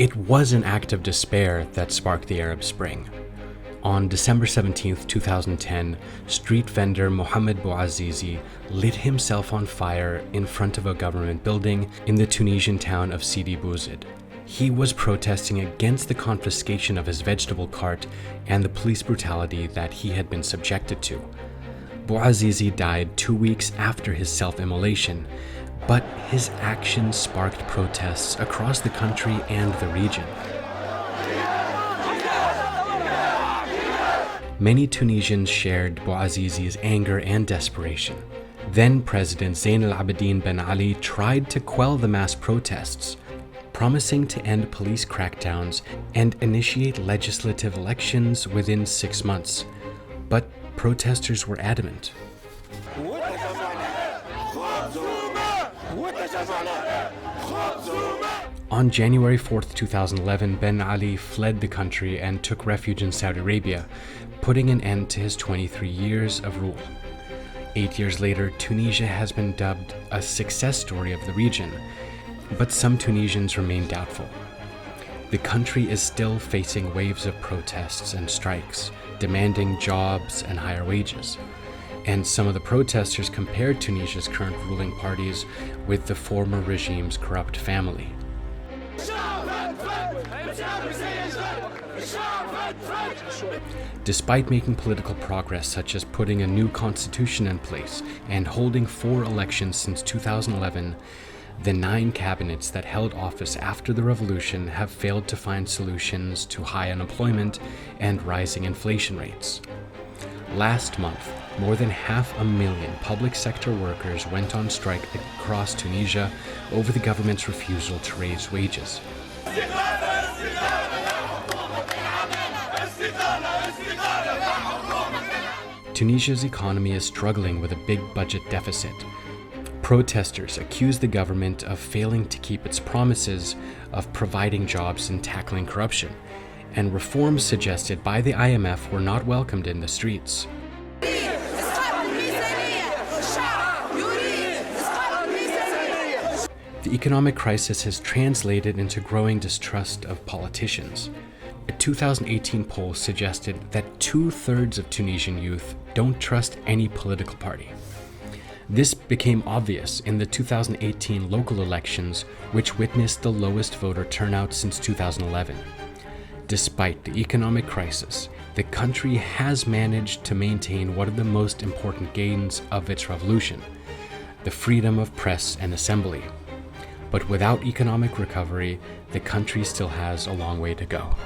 It was an act of despair that sparked the Arab Spring. On December 17, 2010, street vendor Mohamed Bouazizi lit himself on fire in front of a government building in the Tunisian town of Sidi Bouzid. He was protesting against the confiscation of his vegetable cart and the police brutality that he had been subjected to. Bouazizi died 2 weeks after his self-immolation, but his actions sparked protests across the country and the region. Many Tunisians shared Bouazizi's anger and desperation. Then President Zine Abidine Ben Ali tried to quell the mass protests, promising to end police crackdowns and initiate legislative elections within 6 months. But protesters were adamant. On January 4, 2011, Ben Ali fled the country and took refuge in Saudi Arabia, putting an end to his 23 years of rule. 8 years later, Tunisia has been dubbed a success story of the region, but some Tunisians remain doubtful. The country is still facing waves of protests and strikes, demanding jobs and higher wages. And some of the protesters compared Tunisia's current ruling parties with the former regime's corrupt family. Despite making political progress such as putting a new constitution in place and holding 4 elections since 2011, the 9 cabinets that held office after the revolution have failed to find solutions to high unemployment and rising inflation rates. Last month, more than 500,000 public sector workers went on strike across Tunisia over the government's refusal to raise wages. Tunisia's economy is struggling with a big budget deficit. Protesters accuse the government of failing to keep its promises of providing jobs and tackling corruption, and reforms suggested by the IMF were not welcomed in the streets. The economic crisis has translated into growing distrust of politicians. A 2018 poll suggested that 2/3 of Tunisian youth don't trust any political party. This became obvious in the 2018 local elections, which witnessed the lowest voter turnout since 2011. Despite the economic crisis, the country has managed to maintain one of the most important gains of its revolution, the freedom of press and assembly. But without economic recovery, the country still has a long way to go.